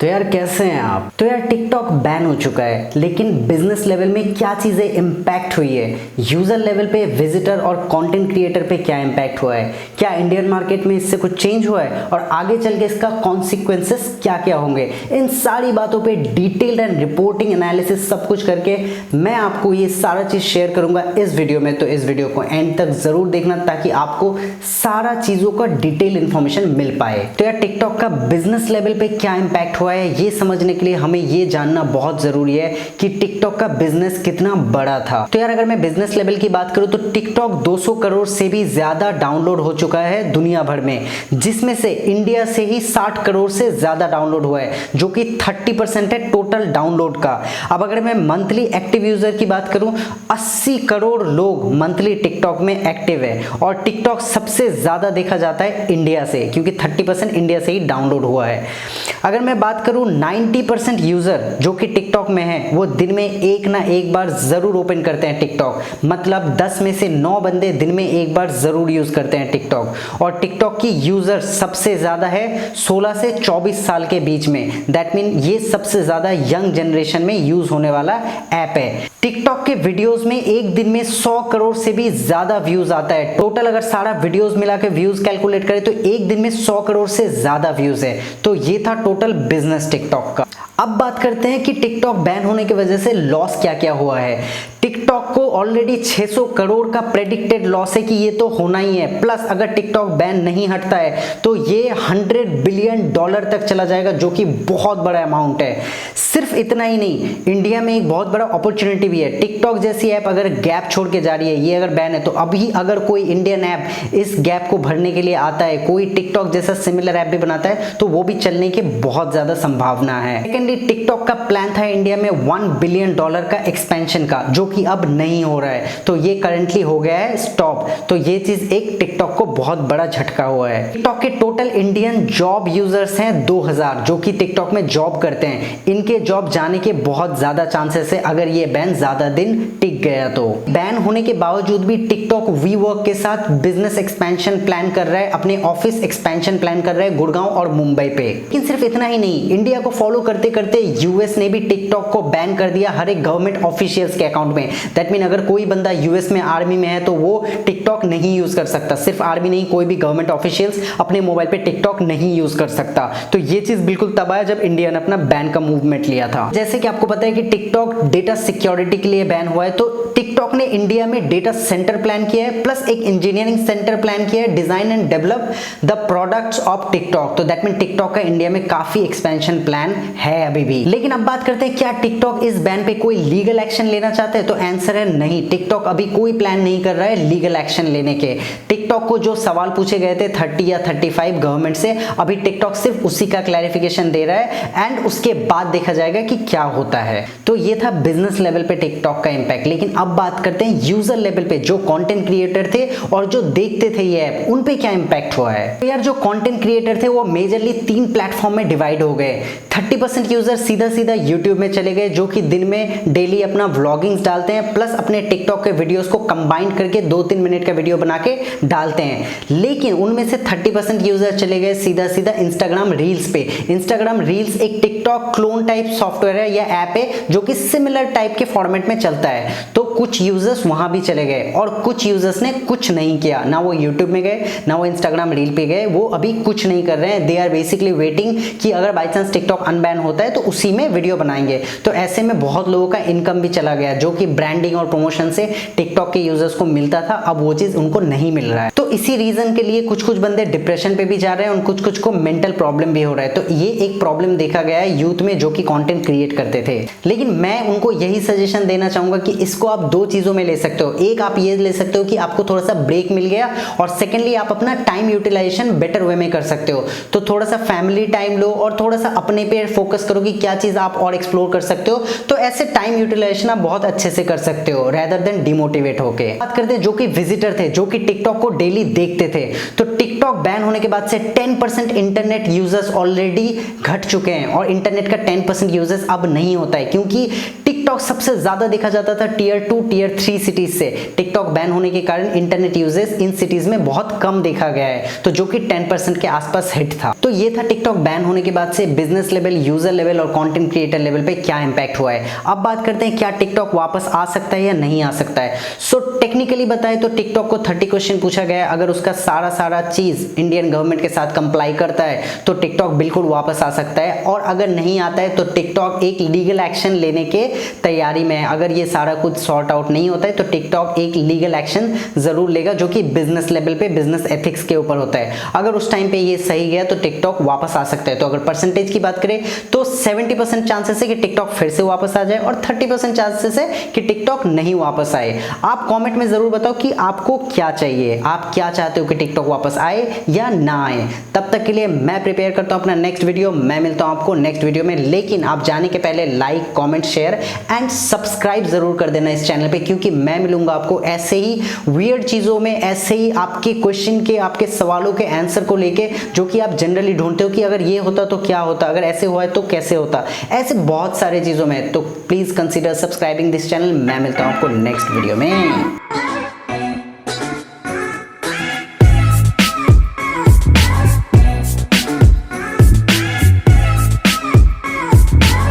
तो यार कैसे हैं आप? तो यार टिकटॉक बैन हो चुका है, लेकिन बिजनेस लेवल में क्या चीजें इंपैक्ट हुई है, यूजर लेवल पे, विजिटर और कंटेंट क्रिएटर पे क्या इंपैक्ट हुआ है, क्या इंडियन मार्केट में इससे कुछ चेंज हुआ है और आगे चल के इसका कॉन्सिक्वेंसेस क्या क्या होंगे, इन सारी बातों पे डिटेल्ड एंड रिपोर्टिंग एनालिसिस सब कुछ करके मैं आपको ये सारा चीज शेयर करूंगा इस वीडियो में। तो इस वीडियो को एंड तक जरूर देखना ताकि आपको सारा चीजों का डिटेल इंफॉर्मेशन मिल पाए। तो यार टिकटॉक का बिजनेस लेवल पे क्या इंपैक्ट हुआ है ये समझने के लिए हमें ये जानना बहुत जरूरी है कि टिकटॉक का बिजनेस कितना बड़ा था। तो यार अगर मैं बिजनेस लेवल की बात करूं तो टिकटॉक 200 करोड़ से भी ज्यादा डाउनलोड हो चुका है दुनिया भर में, जिसमें से इंडिया से ही 60 करोड़ से ज्यादा डाउनलोड हुआ है, जो कि 30% है टोटल डाउनलोड का। अब अगर मैं मंथली एक्टिव यूजर की बात करूं, 80 करोड़ लोग मंथली टिकटॉक में एक्टिव है और टिकटॉक सबसे ज्यादा देखा जाता है इंडिया से, क्योंकि 30% इंडिया से ही डाउनलोड हुआ है। अगर मैं बात करूं 90% यूजर जो कि टिकटॉक में है वो दिन में एक ना एक बार जरूर ओपन करते हैं टिकटॉक, मतलब 10 में से 9 बंदे दिन में एक बार जरूर यूज करते हैं टिकटॉक। और टिकटॉक की यूजर सबसे ज्यादा है 16 से 24 साल के बीच में, दैट मीन ये सबसे ज्यादा यंग जनरेशन में यूज होने वाला ऐप है। टिकटॉक के वीडियोस में एक दिन में 100 करोड़ से भी ज्यादा व्यूज आता है। टोटल अगर सारा वीडियोस मिला के व्यूज कैलकुलेट करें तो एक दिन में 100 करोड़ से ज्यादा व्यूज है। तो ये था टोटल बिजनेस टिकटॉक का। अब बात करते हैं कि टिकटॉक बैन होने की वजह से लॉस क्या क्या हुआ है। टिकटॉक को ऑलरेडी 600 करोड़ का प्रेडिक्टेड लॉस है कि ये तो होना ही है, प्लस अगर टिकटॉक बैन नहीं हटता है तो ये $100 बिलियन तक चला जाएगा, जो कि बहुत बड़ा अमाउंट है। सिर्फ इतना ही नहीं, इंडिया में एक बहुत बड़ा अपॉर्चुनिटी भी है। टिकटॉक जैसी ऐप अगर गैप छोड़ के जा रही है, ये अगर बैन है, तो अभी अगर कोई इंडियन ऐप इस गैप को भरने के लिए आता है, कोई टिकटॉक जैसा सिमिलर ऐप भी बनाता है, तो वो भी चलने की बहुत ज्यादा संभावना है। सेकेंडली, टिकटॉक का प्लान था इंडिया में $1 बिलियन का एक्सपेंशन का, जो कि अब नहीं हो रहा है, तो ये करंटली हो गया है स्टॉप। तो ये चीज एक टिकटॉक को बहुत बड़ा झटका हुआ है। टिकटॉक के टोटल इंडियन जॉब यूजर्स हैं 2000 जो कि टिकटॉक में जॉब करते हैं। इनके जॉब जाने के बहुत ज्यादा चांसेस है अगर ये बैन ज्यादा दिन टिक गया तो। बैन होने के बावजूद भी टिकटॉक वीवर्क के साथ बिजनेस एक्सपेंशन प्लान कर रहा है, अपने ऑफिस एक्सपेंशन प्लान कर रहा है गुड़गांव और मुंबई पे। लेकिन सिर्फ इतना ही नहीं, इंडिया को फॉलो करते करते यूएस ने भी टिकटॉक को बैन कर दिया हर एक गवर्नमेंट ऑफिशियल्स के अकाउंट में। दैट मीन अगर कोई बंदा यूएस में आर्मी में है तो वो टिकटॉक नहीं यूज कर सकता। सिर्फ आर्मी नहीं, कोई भी गवर्नमेंट ऑफिशियल्स अपने मोबाइल पे टिकटॉक नहीं यूज कर सकता। तो ये चीज बिल्कुल तब आया जब इंडिया ने अपना बैन का मूवमेंट लिया था। जैसे कि आपको पता है कि टिकटॉक डेटा सिक्योरिटी के लिए बैन हुआ है, तो टिकटॉक ने इंडिया में डेटा सेंटर प्लान किया है, प्लस एक इंजीनियरिंग सेंटर प्लान किया है, design and develop the products of TikTok. तो दैट मीन टिकटॉक का इंडिया में काफी एक्सपेंशन प्लान है अभी भी। लेकिन अब बात करते हैं क्या टिकटॉक इस बैन पे कोई लीगल एक्शन लेना चाहते हैं, तो आंसर है नहीं। टिकटॉक अभी कोई प्लान नहीं कर रहा है लीगल एक्शन लेने के। टिकटॉक को जो सवाल पूछे गए थे 30 या 35 गवर्नमेंट से, अभी टिकटॉक सिर्फ उसी का क्लैरिफिकेशन दे रहा है एंड उसके बाद देखा जाएगा कि क्या होता है। तो ये था बिजनेस लेवल पे टिकटॉक का इंपैक्ट। लेकिन अब बात करते हैं यूजर लेवल पे, जो कंटेंट क्रिएटर थे और जो देखते थे ये ऐप, उन पे क्या इंपैक्ट हुआ है। तो यार जो कंटेंट क्रिएटर थे वो मेजरली 3 प्लेटफॉर्म में डिवाइड हो गए। 30% यूजर सीधा सीधा यूट्यूब में चले गए, जो कि दिन में डेली अपना व्लॉगिंग्स डालते हैं, प्लस अपने टिकटॉक के वीडियोस को कंबाइन करके 2-3 मिनट का वीडियो बना के डालते हैं। लेकिन उनमें से 30% यूजर चले गए सीधा सीधा इंस्टाग्राम रील्स पे। इंस्टाग्राम रील्स एक टिकटॉक क्लोन टाइप सॉफ्टवेयर है या ऐप है जो कि सिमिलर टाइप के फॉर्मेट में चलता है। तो कुछ यूजर्स वहां भी चले गए और कुछ यूजर्स ने कुछ नहीं किया, ना वो यूट्यूब में गए ना वो इंस्टाग्राम रील पे गए, वो अभी कुछ नहीं कर रहे हैं। दे आर बेसिकली वेटिंग कि अगर बाई चांस टिकटॉक अनबैन होता है तो उसी में वीडियो बनाएंगे। तो ऐसे में बहुत लोगों का इनकम भी चला गया, जो कि ब्रांडिंग और प्रमोशन से टिकटॉक के यूजर्स को मिलता था, अब वो चीज उनको नहीं मिल रहा है। तो इसी रीजन के लिए कुछ कुछ बंदे डिप्रेशन पे भी जा रहे हैं और कुछ कुछ को मेंटल प्रॉब्लम भी हो रहा है। तो ये एक प्रॉब्लम देखा गया है यूथ में जो कि कंटेंट क्रिएट करते थे। लेकिन मैं उनको यही सजेशन देना चाहूंगा कि इसको आप 2 चीजों में ले सकते हो। एक आप ये ले सकते हो कि आपको थोड़ा सा ब्रेक मिल गया, और सेकेंडली आप अपना टाइम यूटिलाइजेशन बेटर वे में कर सकते हो। तो थोड़ा सा फैमिली टाइम लो और थोड़ा सा अपने पे फोकस करो कि क्या चीज आप और एक्सप्लोर कर सकते हो। तो ऐसे टाइम यूटिलाइजेशन आप बहुत अच्छे से कर सकते हो रेदर देन डिमोटिवेट होके। बात करते हैं जो कि विजिटर थे, जो कि टिकटॉक को डेली देखते थे, तो टिकटॉक बैन होने के बाद से 10% इंटरनेट यूजर्स ऑलरेडी घट चुके हैं और इंटरनेट का 10% यूजर्स अब नहीं होता है, क्योंकि टिकटॉक सबसे ज्यादा देखा जाता था टीयर 2 टीयर 3 सिटीज से। टिकटॉक बैन होने के कारण इंटरनेट यूजेस इन सिटीज में बहुत कम देखा गया है, तो जो कि 10% के आसपास हिट था। तो ये था टिकटॉक बैन होने के बाद से बिजनेस लेवल, यूजर लेवल और कंटेंट क्रिएटर लेवल पे क्या इंपैक्ट हुआ है। अब बात करते हैं क्या टिकटॉक वापस आ सकता है या नहीं आ सकता है। सो टेक्निकली बताएं तो टिकटॉक को 30 क्वेश्चन पूछा गया है। अगर उसका सारा चीज इंडियन गवर्नमेंट के साथ कंप्लाई करता है तो टिकटॉक बिल्कुल वापस आ सकता है, और अगर नहीं आता है तो टिकटॉक एक लीगल एक्शन लेने के तैयारी में है। अगर ये सारा कुछ सॉर्ट आउट नहीं होता है तो टिकटॉक एक लीगल एक्शन जरूर लेगा, जो कि बिजनेस लेवल पे, बिजनेस एथिक्स के ऊपर होता है। अगर उस टाइम पे ये सही गया तो टिकटॉक वापस आ सकता है। तो अगर परसेंटेज की बात करें तो 70% चांसेस है कि टिकटॉक फिर से वापस आ जाए और 30% चांसेस है कि टिकटॉक नहीं वापस आए। आप कमेंट में जरूर बताओ कि आपको क्या चाहिए, आप क्या चाहते हो कि टिकटॉक वापस आए या ना आए। तब तक के लिए मैं प्रिपेयर करता हूं अपना नेक्स्ट वीडियो। मैं मिलता हूं आपको नेक्स्ट वीडियो में, लेकिन आप जाने के पहले like, comment, share and subscribe जरूर कर देना इस चैनल पे, क्योंकि मैं मिलूंगा आपको ऐसे ही वियर्ड चीजों में, ऐसे ही आपके क्वेश्चन के, आपके सवालों के आंसर को लेके, जो कि आप जनरली ढूंढते हो कि अगर ये होता तो क्या होता, अगर ऐसे हुआ है तो कैसे होता, ऐसे बहुत सारे चीजों में। तो please consider subscribing this channel. मैं मिलता हूं आपको नेक्स्ट वीडियो में।